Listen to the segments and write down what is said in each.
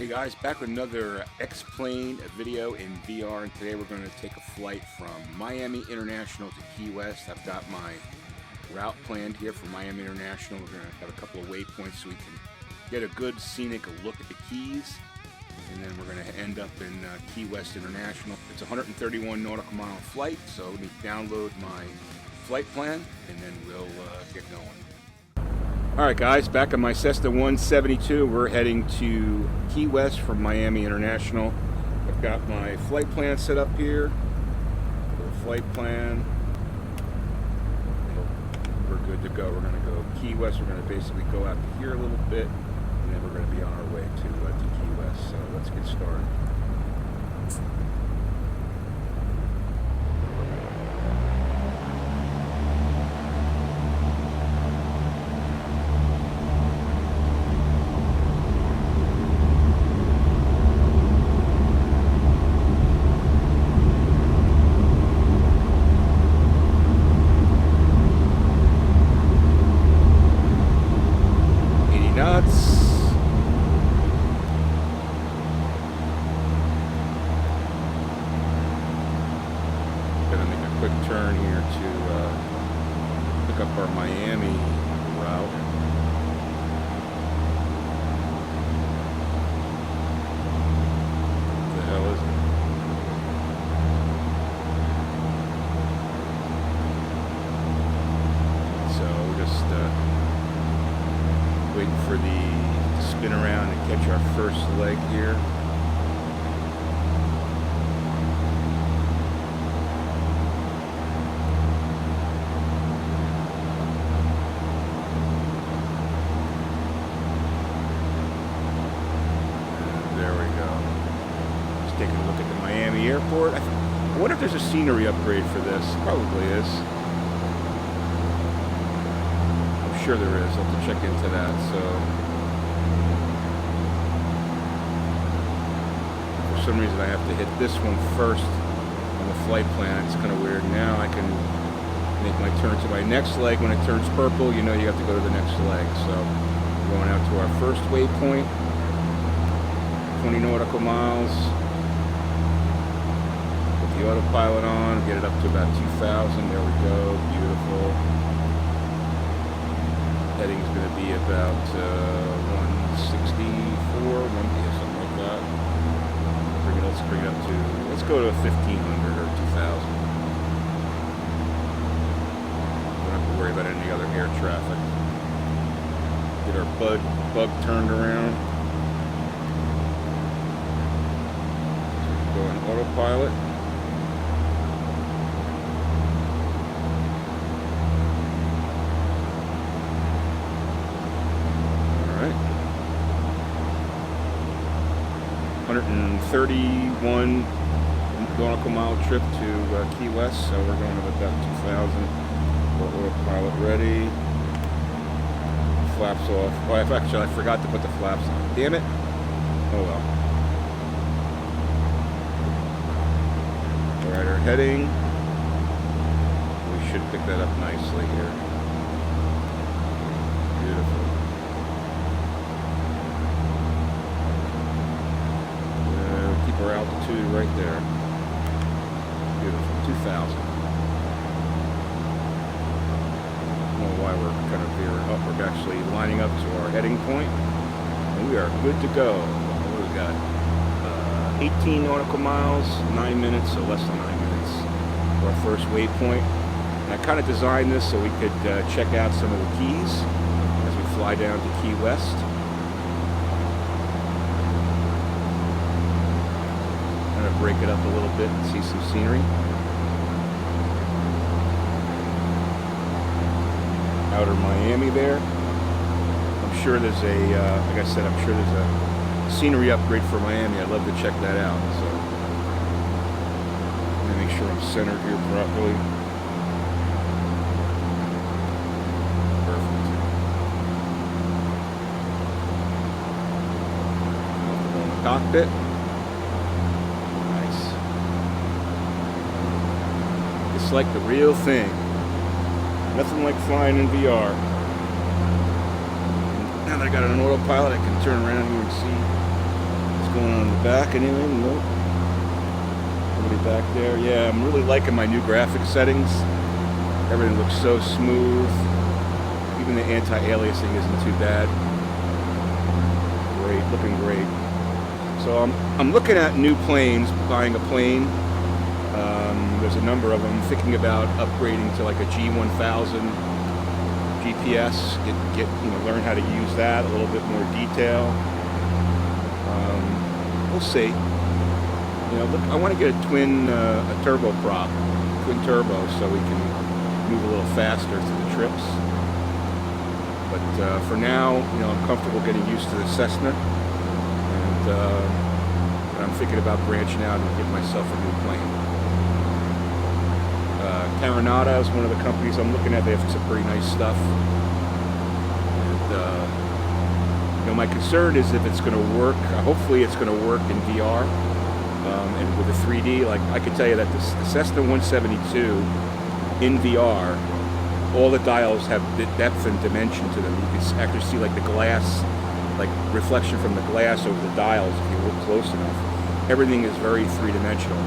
Hey guys, back with another X-Plane video in VR, and today we're going to take a flight from Miami International to Key West. I've got my route planned here for Miami International. We're going to have a couple of waypoints so we can get a good scenic look at the Keys, and then we're going to end up in Key West International. It's a 131 nautical mile flight, so let me download my flight plan and then we'll get going. Alright guys, back on my Cessna 172, we're heading to Key West from Miami International. I've got my flight plan set up here. Flight plan. We're good to go. We're going to go Key West. We're going to basically go out here a little bit, and then we're going to be on our way to Key West. So let's get started. Turn here to pick up our Miami route. What the hell is it? So we're just waiting for the spin around and catch our first leg here. Taking a look at the Miami airport. I wonder if there's a scenery upgrade for this. Probably is. I'm sure there is. I'll have to check into that. So, for some reason I have to hit this one first on the flight plan. It's kind of weird. Now I can make my turn to my next leg. When it turns purple, you know you have to go to the next leg. So, we're going out to our first waypoint. 20 nautical miles. The autopilot on, get it up to about 2,000. There we go. Beautiful. Heading's going to be about 164, something like that. Let's bring it up to, let's go to 1,500 or 2,000. Don't have to worry about any other air traffic. Get our bug turned around. Go in autopilot. Alright. 131 nautical mile trip to Key West, so we're going to about 2,000. Autopilot ready. Flaps off. Oh, actually, I forgot to put the flaps on. Damn it. Oh well. Alright, our heading. We should pick that up nicely here. Beautiful. Keep our altitude right there. Beautiful. 2,000. I don't know why we're kind of veering up. We're actually lining up to our heading point. And we are good to go. What do we got? 18 nautical miles, 9 minutes, so less than 9 minutes for our first waypoint. And I kind of designed this so we could check out some of the keys as we fly down to Key West. Kind of break it up a little bit and see some scenery. Outer Miami there. I'm sure there's a, like I said, I'm sure there's a scenery upgrade for Miami. I'd love to check that out. So let me make sure I'm centered here properly. Perfect. On the cockpit. Nice. It's like the real thing. Nothing like flying in VR. Now that I got an autopilot, I can turn around here and see going on in the back anyway? Nope. Nobody back there. Yeah, I'm really liking my new graphic settings. Everything looks so smooth. Even the anti-aliasing isn't too bad. Great, looking great. So I'm looking at new planes, buying a plane. There's a number of them. Thinking about upgrading to like a G1000 GPS. Learn how to use that, a little bit more detail. We'll see. Look, I want to get a turboprop, twin turbo, so we can move a little faster through the trips. But for now, I'm comfortable getting used to the Cessna, and I'm thinking about branching out and get myself a new plane. Carinata is one of the companies I'm looking at. They have some pretty nice stuff. And my concern is if it's going to work. Hopefully, it's going to work in VR and with the 3D. Like I can tell you that the Cessna 172 in VR, all the dials have depth and dimension to them. You can actually see like the glass, like reflection from the glass over the dials if you look close enough. Everything is very three-dimensional.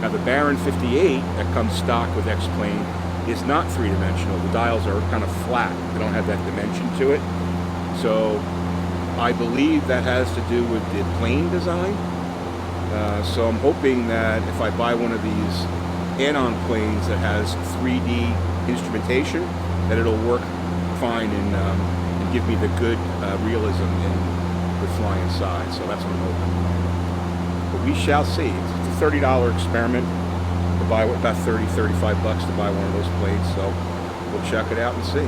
Now the Baron 58 that comes stock with X-Plane is not three-dimensional. The dials are kind of flat. They don't have that dimension to it. So I believe that has to do with the plane design. So I'm hoping that if I buy one of these add-on planes that has 3D instrumentation, that it'll work fine and give me the good realism with FlyInside. So that's what I'm hoping. But we shall see. It's a $30 experiment to buy, about $30, $35 to buy one of those planes. So we'll check it out and see.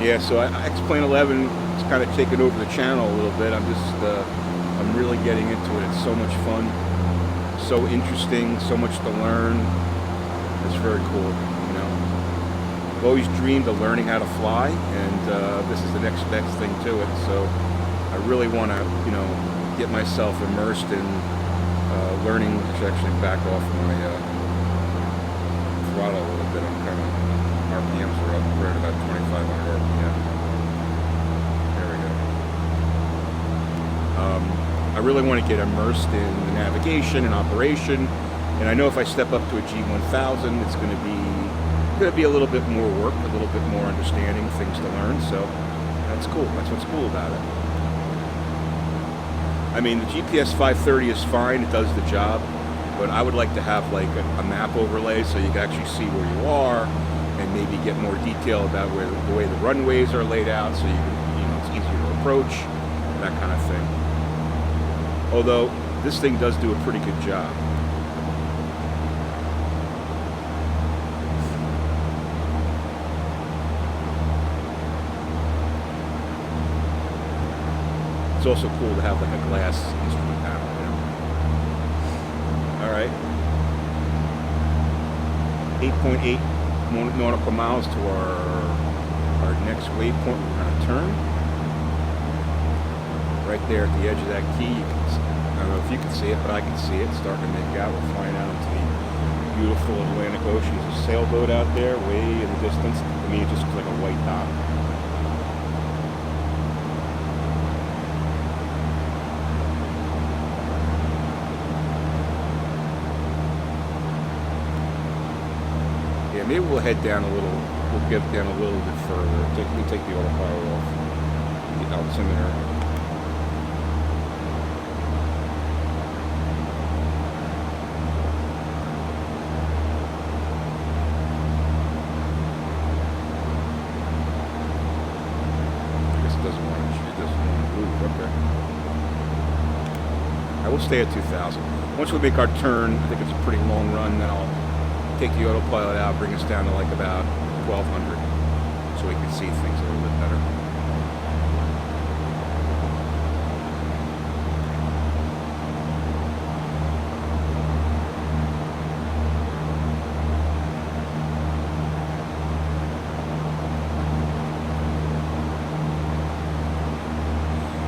Yeah, so X-Plane 11 is kind of taking over the channel a little bit. I'm really getting into it. It's so much fun, so interesting, so much to learn. It's very cool, I've always dreamed of learning how to fly, and this is the next best thing to it. So I really want to, get myself immersed in learning. I should actually back off my throttle a little bit. I'm kind of RPMs are up. We're at about 2,500 RPM. There we go. I really want to get immersed in the navigation and operation, and I know if I step up to a G1000, it's going to be a little bit more work, a little bit more understanding, things to learn. So that's cool. That's what's cool about it. I mean, the GPS 530 is fine; it does the job, but I would like to have like a map overlay so you can actually see where you are, and maybe get more detail about the way the runways are laid out, so you can, it's easier to approach, that kind of thing. Although this thing does do a pretty good job. It's also cool to have like a glass instrument panel. All right, 8.8 nautical miles to our next waypoint. We're going to turn right there at the edge of that key. I don't know if you can see it, but I can see it. It's starting to make out. We're flying out into the beautiful Atlantic Ocean. There's a sailboat out there way in the distance. I mean, it just looks like a white dot. Yeah, maybe we'll head down a little. We'll get down a little bit further. Let me take the autopilot off. The altimeter. I will stay at 2,000. Once we make our turn, I think it's a pretty long run, then I'll take the autopilot out, bring us down to like about 1,200, so we can see things a little bit better.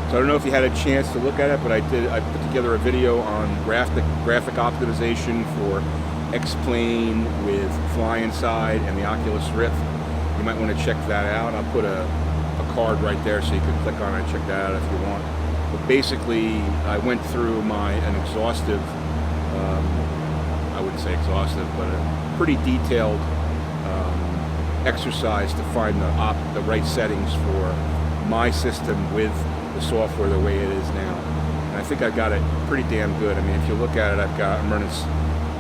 So I don't know if you had a chance to look at it, but I put together a video on graphic optimization for X-Plane with FlyInside and the Oculus Rift. You might want to check that out. I'll put a card right there so you can click on it and check that out if you want. But basically, I went through an exhaustive, I wouldn't say exhaustive, but a pretty detailed exercise to find the right settings for my system with the software the way it is now. And I think I got it pretty damn good. I mean, if you look at it, I'm running,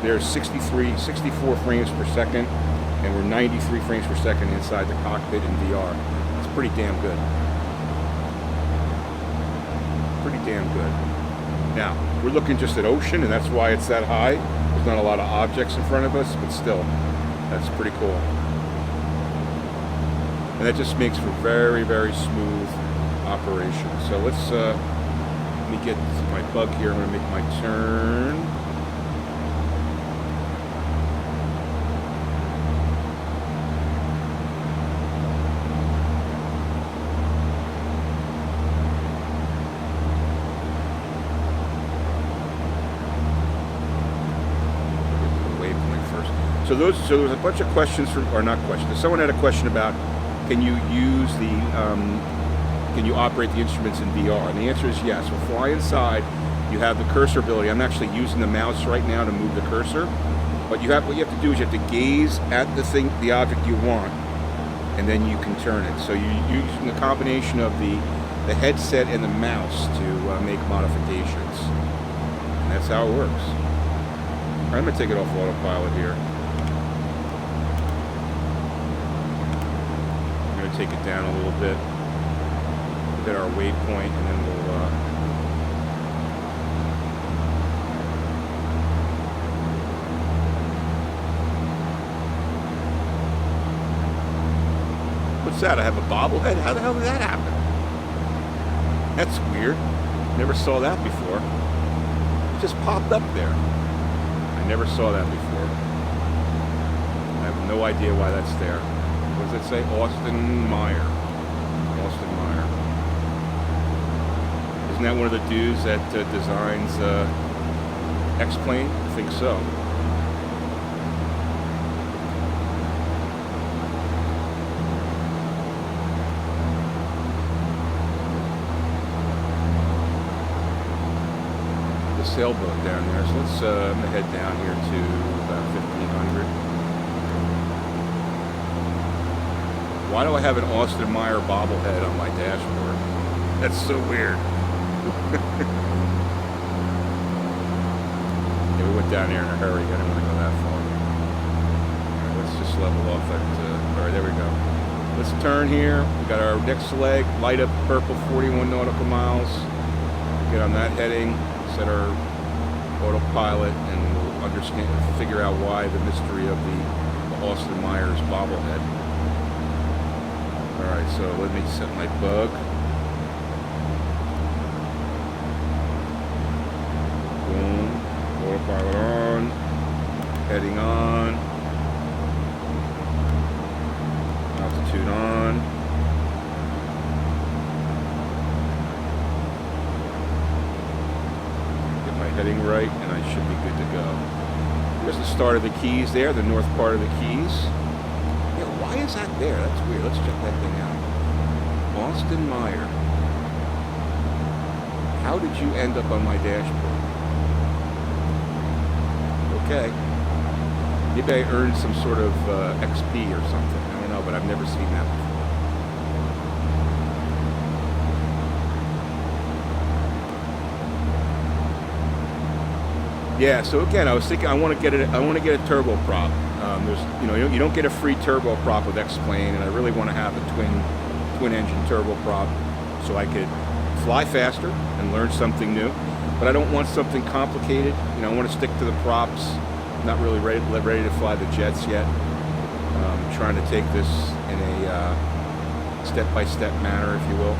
there's 64 frames per second, and we're 93 frames per second inside the cockpit in VR. It's pretty damn good. Pretty damn good. Now, we're looking just at ocean, and that's why it's that high. There's not a lot of objects in front of us, but still, that's pretty cool. And that just makes for very, very smooth operation. So let me get my bug here. I'm going to make my turn. So there was a bunch of questions or not questions. Someone had a question about can you operate the instruments in VR? And the answer is yes. With FlyInside, you have the cursor ability. I'm actually using the mouse right now to move the cursor. But what you have to do is you have to gaze at the object you want, and then you can turn it. So you're using the combination of the headset and the mouse to make modifications. And that's how it works. All right, I'm gonna take it off autopilot here. Take it down a little bit, hit our waypoint, and then we'll what's that? I have a bobblehead? How the hell did that happen? That's weird. Never saw that before. It just popped up there. I never saw that before. I have no idea why that's there. What does it say? Austin Meyer. Austin Meyer. Isn't that one of the dudes that designs X-Plane? I think so. The sailboat down there. So let's I'm gonna head down here to about 1500. Why do I have an Austin Meyer bobblehead on my dashboard? That's so weird. Yeah, we went down there in a hurry. I didn't want to go that far. All right, let's just level off at, all right, there we go. Let's turn here. We got our next leg, light up purple, 41 nautical miles. Get on that heading, set our autopilot, and we'll figure out why the mystery of the Austin Meyer's bobblehead. Alright, so let me set my bug. Boom. Autopilot on. Heading on. Altitude on. Get my heading right, and I should be good to go. There's the start of the Keys there, the north part of the Keys. Why is that there? That's weird. Let's check that thing out. Austin Meyer. How did you end up on my dashboard? Okay. Maybe I earned some sort of XP or something. I don't know, but I've never seen that before. Yeah. So again, I was thinking I want to get a turboprop. There's, you don't get a free turboprop with X-Plane, and I really want to have a twin engine turboprop so I could fly faster and learn something new. But I don't want something complicated. I want to stick to the props. I'm not really ready to fly the jets yet. I'm trying to take this in a step-by-step manner, if you will.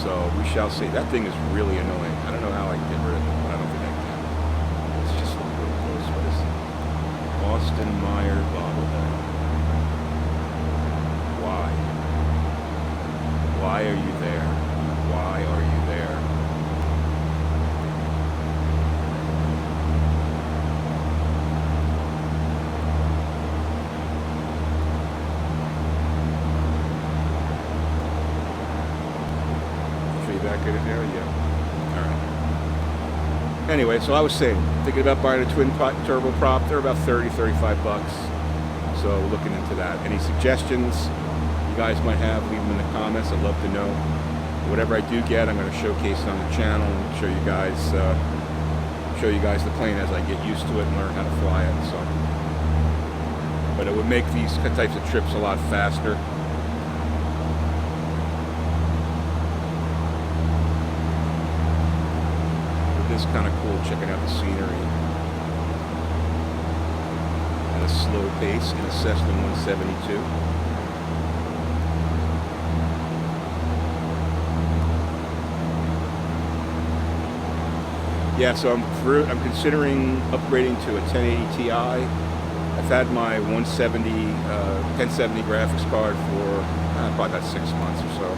So we shall see. That thing is really annoying. I don't know how I can get rid of it, but I don't think I can. Let's just look real close. What is it? Austin Meyer bobblehead. Why? Why are you there? Why are you there? Anyway, so I was thinking about buying a twin turbo prop. They're about 30-35 bucks. So looking into that. Any suggestions you guys might have, leave them in the comments. I'd love to know. Whatever I do get, I'm going to showcase it on the channel and show you guys the plane as I get used to it and learn how to fly it. So, but it would make these types of trips a lot faster. It is kind of cool checking out the scenery at a slow pace in a Cessna 172. Yeah, so I'm considering upgrading to a 1080 Ti. I've had my 1070 graphics card for probably about 6 months or so.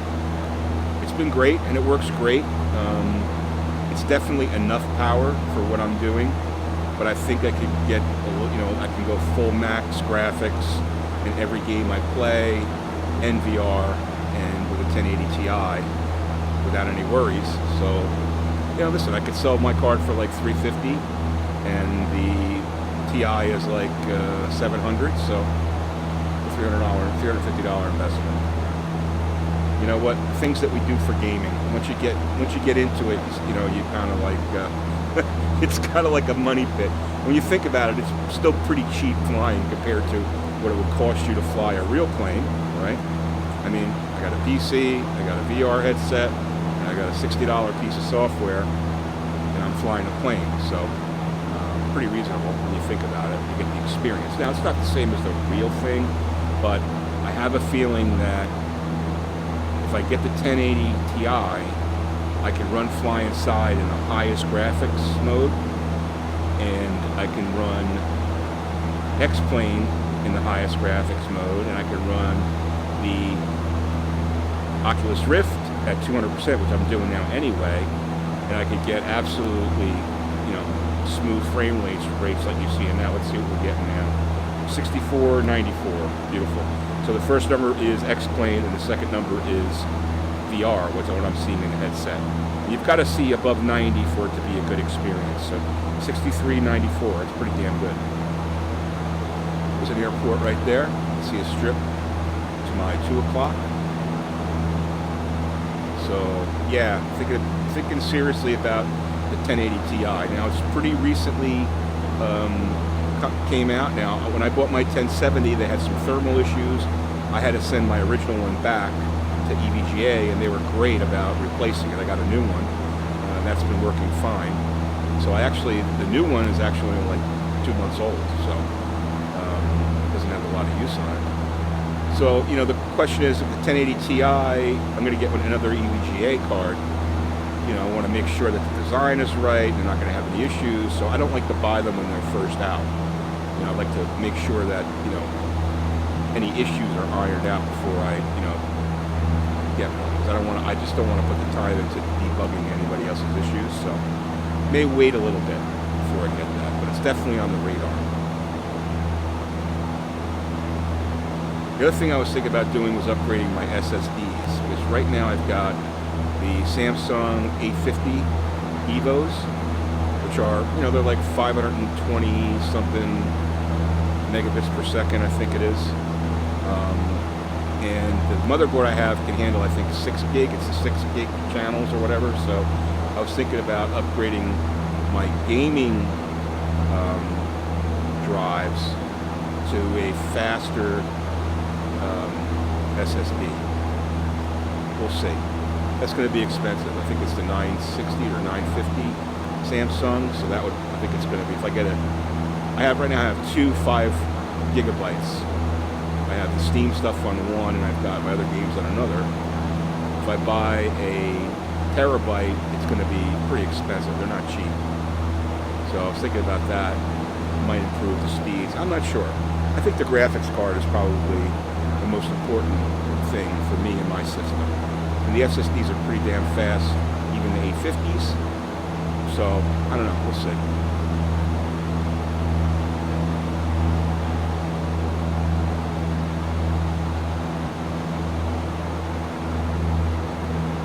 It's been great and it works great. It's definitely enough power for what I'm doing, but I think I could get I can go full max graphics in every game I play, and VR, and with a 1080 Ti without any worries. So. Listen, I could sell my card for like $350, and the TI is like $700, so $350 investment. You know what? Things that we do for gaming. Once you get into it, you kind of like it's kind of like a money pit. When you think about it, it's still pretty cheap flying compared to what it would cost you to fly a real plane, right? I mean, I got a PC, I got a VR headset. I got a $60 piece of software, and I'm flying a plane, so pretty reasonable when you think about it. You get the experience. Now, it's not the same as the real thing, but I have a feeling that if I get the 1080 Ti, I can run FlyInside in the highest graphics mode, and I can run X-Plane in the highest graphics mode, and I can run the Oculus Rift at 200%, which I'm doing now anyway, and I could get absolutely, smooth frame rates like you see in now. Let's see what we're getting now. 64.94, beautiful. So the first number is X-Plane, and the second number is VR, which is what I'm seeing in the headset. You've got to see above 90 for it to be a good experience. So 63.94, it's pretty damn good. There's an airport right there. You see a strip to my 2 o'clock. So yeah, thinking seriously about the 1080 Ti. Now it's pretty recently came out. Now when I bought my 1070, they had some thermal issues. I had to send my original one back to EVGA, and they were great about replacing it. I got a new one, and that's been working fine. So the new one is actually only like 2 months old, so doesn't have a lot of use on it. So, the question is, if the 1080 Ti, I'm going to get another EVGA card. I want to make sure that the design is right, they're not going to have any issues, so I don't like to buy them when they're first out. I'd like to make sure that, any issues are ironed out before I, get one. Because I just don't want to put the time into debugging anybody else's issues, so may wait a little bit before I get that, but it's definitely on the radar. The other thing I was thinking about doing was upgrading my SSDs, because right now I've got the Samsung 850 EVOs, which are, they're like 520 something megabits per second, I think it is. And the motherboard I have can handle, I think, 6 gig. It's the 6 gig channels or whatever. So I was thinking about upgrading my gaming drives to a faster SSD. We'll see. That's going to be expensive. I think it's the 960 or 950 Samsung. So that would, I think it's going to be, if I get it, right now I have 2 5 gigabytes. I have the Steam stuff on one, and I've got my other games on another. If I buy a terabyte, it's going to be pretty expensive. They're not cheap. So I was thinking about that. It might improve the speeds. I'm not sure. I think the graphics card is probably the most important thing for me in my system. And the SSDs are pretty damn fast, even the 850s. So, I don't know. We'll see.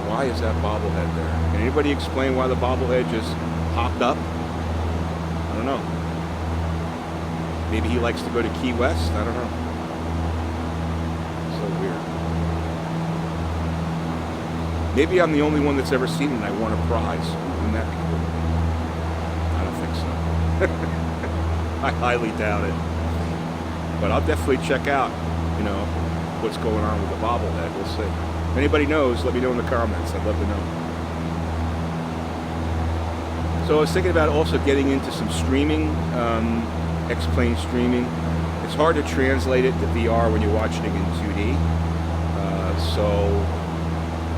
Why is that bobblehead there? Can anybody explain why the bobblehead just popped locked up. I don't know. Maybe he likes to go to Key West. I don't know. So weird. Maybe I'm the only one that's ever seen it and I won a prize. Wouldn't that be cool? I don't think so. I highly doubt it. But I'll definitely check out, you know, what's going on with the bobblehead. We'll see. If anybody knows, let me know in the comments. I'd love to know. So I was thinking about also getting into some streaming, X-Plane streaming. It's hard to translate it to VR when you're watching it in 2D. So,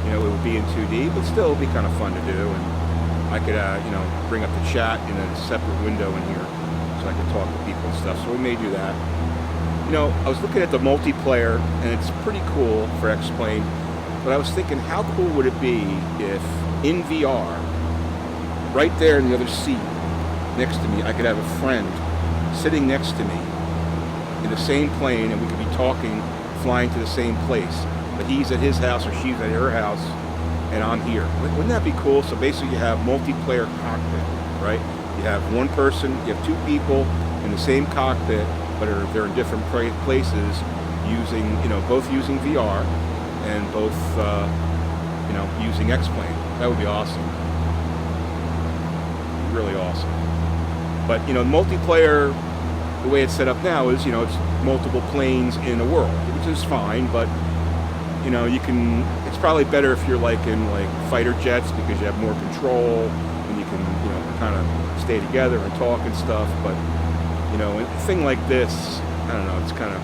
you know, it would be in 2D, but still it would be kind of fun to do. And I could, you know, bring up the chat in a separate window in here so I could talk to people and stuff. So we may do that. You know, I was looking at the multiplayer, and it's pretty cool for X-Plane, but I was thinking, how cool would it be if in VR, right there in the other seat next to me, I could have a friend sitting next to me in the same plane, and we could be talking, flying to the same place, but he's at his house or she's at her house, and I'm here. Wouldn't that be cool? So basically you have multiplayer cockpit, right? You have one person, you have two people in the same cockpit, but they're in different places, using, you know, both using VR and both, you know, using X-Plane. That would be awesome. Really awesome. But, you know, multiplayer, the way it's set up now is, you know, it's multiple planes in a world, which is fine, but, you know, you can, it's probably better if you're like in like fighter jets because you have more control and you can, you know, kind of stay together and talk and stuff. But, you know, a thing like this, I don't know, it's kind of,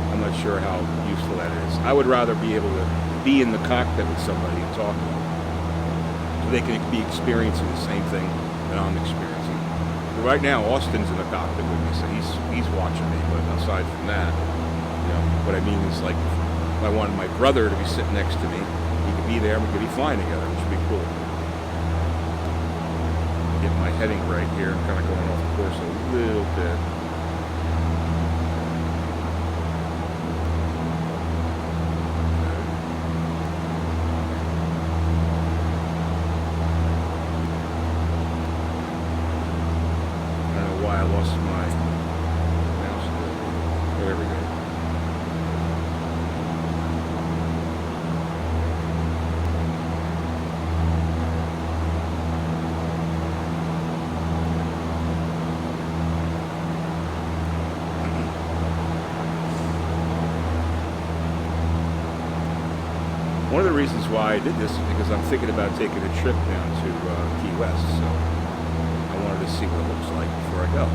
I'm not sure how useful that is. I would rather be able to be in the cockpit with somebody and talk to them so they can be experiencing the same thing that I'm experiencing. But right now, Austin's in the cockpit with me, so he's watching me. But aside from that, you know, what I mean is, like, if I wanted my brother to be sitting next to me, he could be there and we could be flying together, which would be cool. Get my heading right here, kind of going off course a little bit. One of the reasons why I did this is because I'm thinking about taking a trip down to Key West, so I wanted to see what it looks like before I go,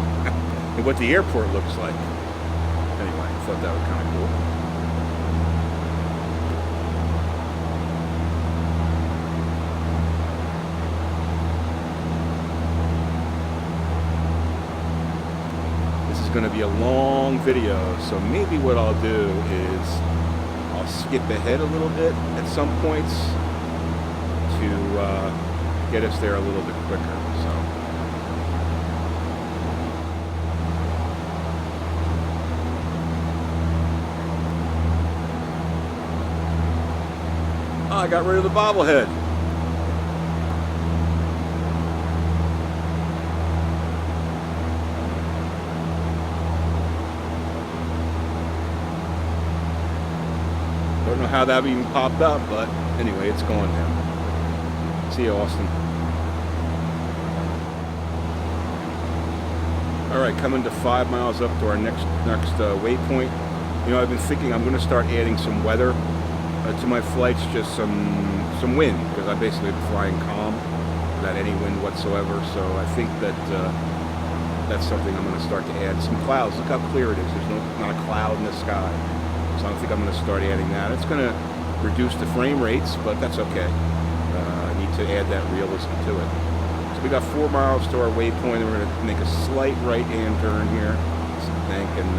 and what the airport looks like. Anyway, I thought that was kind of cool. This is going to be a long video, so maybe what I'll do is skip ahead a little bit at some points to get us there a little bit quicker. So I got rid of the bobblehead. Don't know how that even popped up, but anyway, it's gone now. See you, Austin. All right, coming to 5 miles up to our next waypoint. You know, I've been thinking I'm going to start adding some weather to my flights, just some wind, because I basically been flying calm without any wind whatsoever. So I think that that's something I'm going to start to add. Some clouds. Look how clear it is. There's not a cloud in the sky. So I think I'm going to start adding that. It's going to reduce the frame rates, but that's okay. I need to add that realism to it. So we got 4 miles to our waypoint, and we're going to make a slight right-hand turn here, and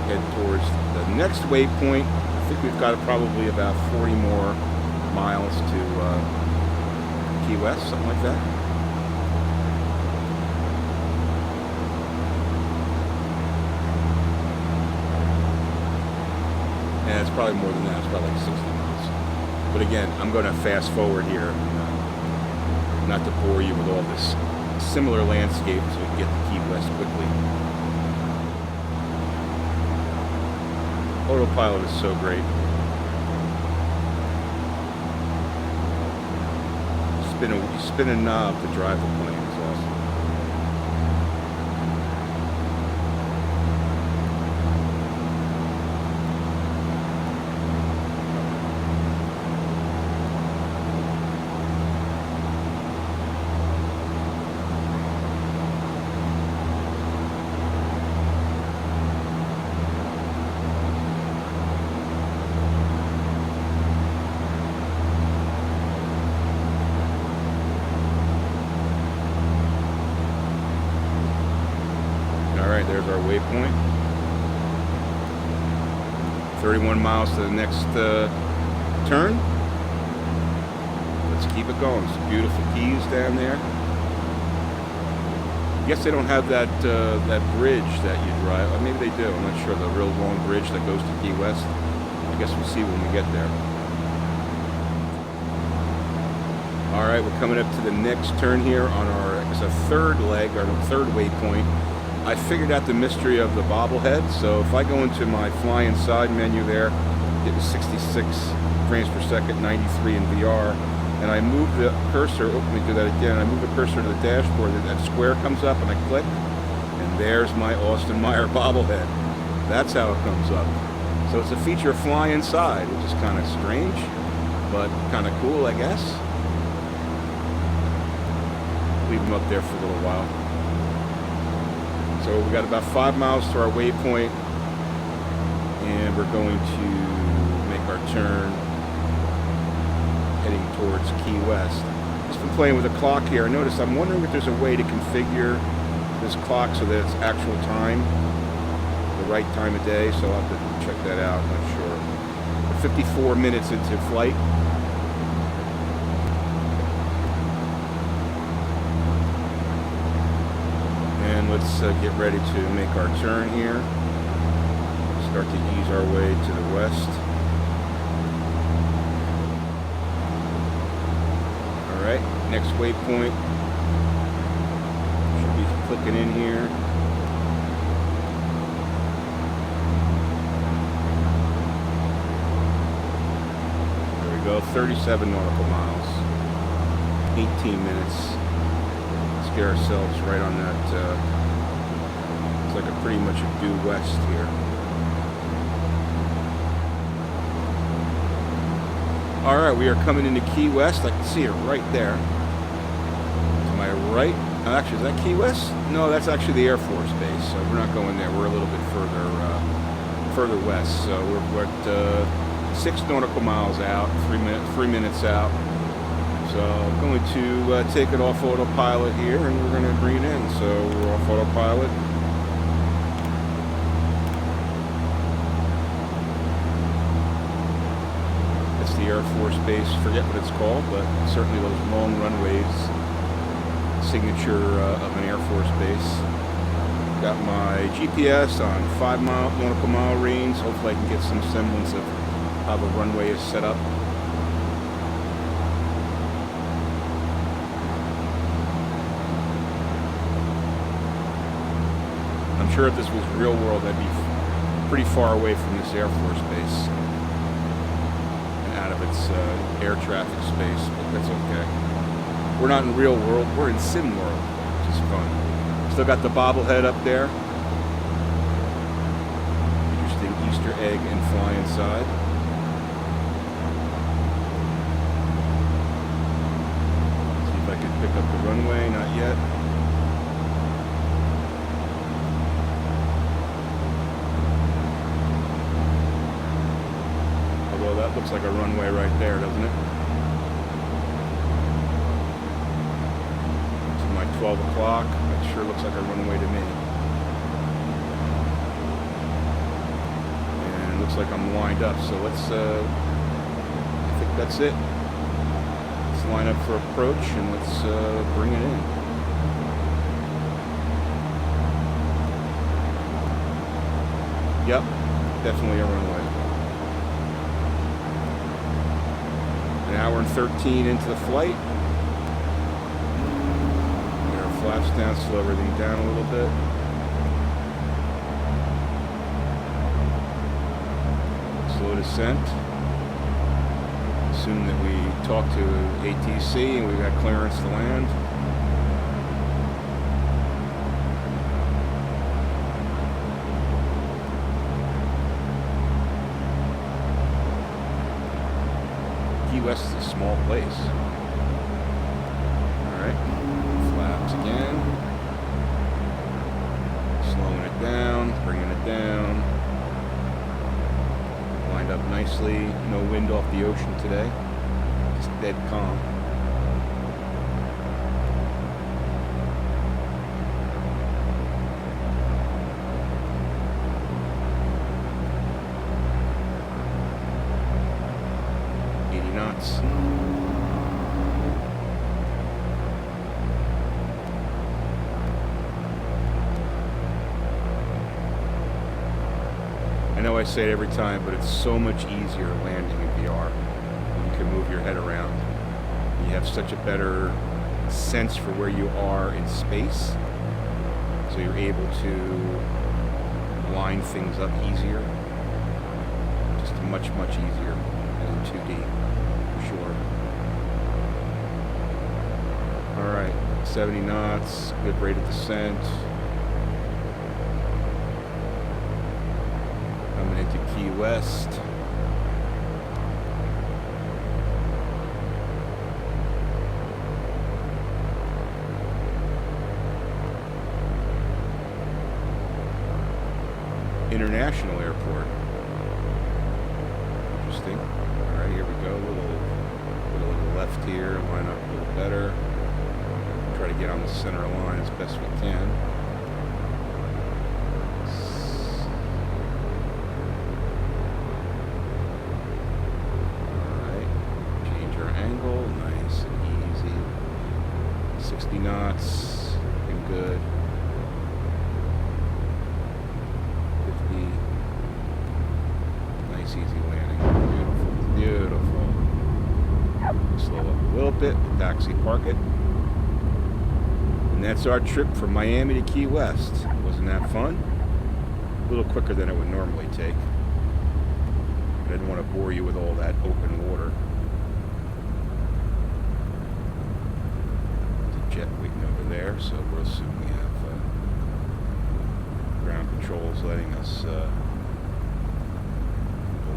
head towards the next waypoint. I think we've got probably about 40 more miles to Key West, something like that. And it's probably more than that. It's probably like 60 miles. But again, I'm going to fast forward here and not to bore you with all this similar landscape so we can get to Key West quickly. Autopilot is so great. You spin a knob to drive the plane. It's awesome. Alright, there's our waypoint. 31 miles to the next turn. Let's keep it going. Some beautiful keys down there. I guess they don't have that that bridge that you drive. Or maybe they do. I'm not sure. The real long bridge that goes to Key West. I guess we'll see when we get there. Alright, we're coming up to the next turn here on our third leg, or the third waypoint. I figured out the mystery of the bobblehead, so if I go into my FlyInside menu there, it was 66 frames per second, 93 in VR, and I move the cursor, let me do that again, I move the cursor to the dashboard, that square comes up and I click, and there's my Austin Meyer bobblehead. That's how it comes up. So it's a feature of FlyInside, which is kind of strange, but kind of cool, I guess. Leave them up there for a little while. So we got about 5 miles to our waypoint, and we're going to make our turn heading towards Key West. Just been playing with the clock here. Notice I'm wondering if there's a way to configure this clock so that it's actual time, the right time of day. So I'll have to check that out. I'm not sure. We're 54 minutes into flight. Let's get ready to make our turn here. Start to ease our way to the west. Alright, next waypoint. Should be clicking in here. There we go, 37 nautical miles. 18 minutes. Let's get ourselves right on that. Like a pretty much a due west here. Alright, we are coming into Key West. I can see it right there. To my right. Actually, is that Key West? No, that's actually the Air Force Base. So we're not going there. We're a little bit further west. So we're at 6 nautical miles out, 3 minutes out. So I'm going to take it off autopilot here, and we're going to bring it in. So we're off autopilot. The Air Force Base, forget what it's called, but certainly those long runways, signature of an Air Force Base. Got my GPS on 5 nautical mile range. Hopefully I can get some semblance of how the runway is set up. I'm sure if this was real world, I'd be pretty far away from this Air Force Base. Out of its air traffic space, but that's okay. We're not in real world, we're in sim world, which is fun. Still got the bobblehead up there. Interesting Easter egg and FlyInside. See if I can pick up the runway, not yet. That looks like a runway right there, doesn't it? It's my 12 o'clock. That sure looks like a runway to me. And it looks like I'm lined up, so let's, I think that's it. Let's line up for approach and let's bring it in. Yep, definitely a runway. An hour and 13 into the flight. flaps down, slow everything down a little bit. Slow descent. Assume that we talk to ATC and we got clearance to land. Key West is a small place. Alright, flaps again. Slowing it down, bringing it down. Lined up nicely. No wind off the ocean today. Just dead calm. Knots. I know I say it every time, but it's so much easier landing in VR. You can move your head around. You have such a better sense for where you are in space, so you're able to line things up easier. Just much, much easier than 2D. Sure. Alright, 70 knots, good rate of descent. Coming into Key West. International Airport. Interesting. Alright, here we go. A little left here, line up a little better. Try to get on the center line as best we can. Alright, change our angle, nice and easy. 60 knots, looking good. 50. Nice easy landing. Beautiful, beautiful. Slow up a little bit, taxi, park it. And that's our trip from Miami to Key West. Wasn't that fun? A little quicker than it would normally take. But I didn't want to bore you with all that open water. There's a jet waiting over there, so we'll assume we have ground controls letting us go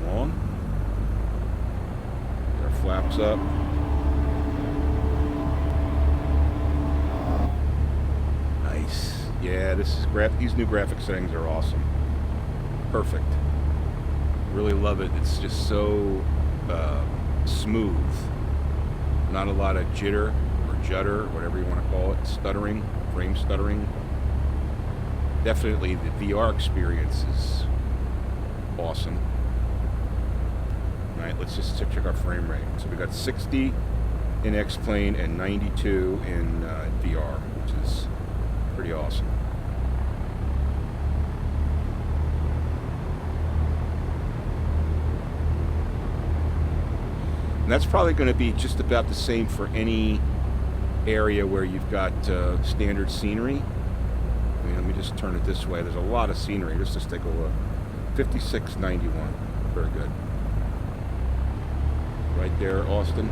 along. Our flaps up. Nice. Yeah, these new graphic settings are awesome. Perfect. Really love it. It's just so smooth. Not a lot of jitter or judder, whatever you want to call it. Stuttering, frame stuttering. Definitely the VR experience is awesome. Alright, let's just check our frame rate. So we got 60 in X-Plane and 92 in VR, which is pretty awesome. And that's probably going to be just about the same for any area where you've got standard scenery. I mean, let me just turn it this way. There's a lot of scenery. Let's just take a look. 5691. Very good. Right there, Austin.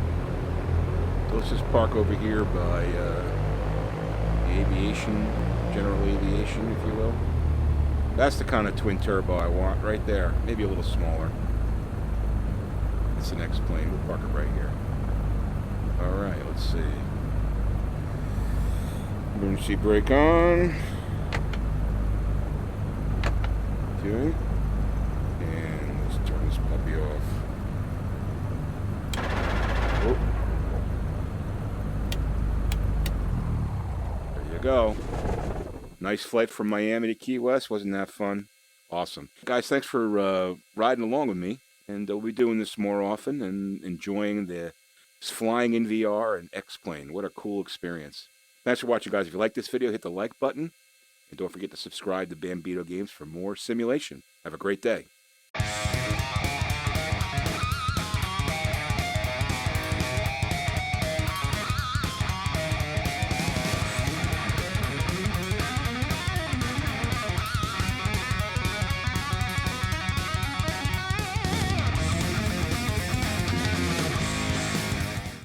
So let's just park over here by aviation, general aviation, if you will. That's the kind of twin turbo I want right there. Maybe a little smaller. It's the next plane. We'll park it right here. Alright, let's see. Emergency brake on. Okay. And let's turn this puppy off. Oh. There you go. Nice flight from Miami to Key West. Wasn't that fun? Awesome. Guys, thanks for riding along with me. And we'll be doing this more often and enjoying the flying in VR and X-Plane. What a cool experience. Thanks for watching, guys. If you like this video, hit the like button. And don't forget to subscribe to Bambino Games for more simulation. Have a great day.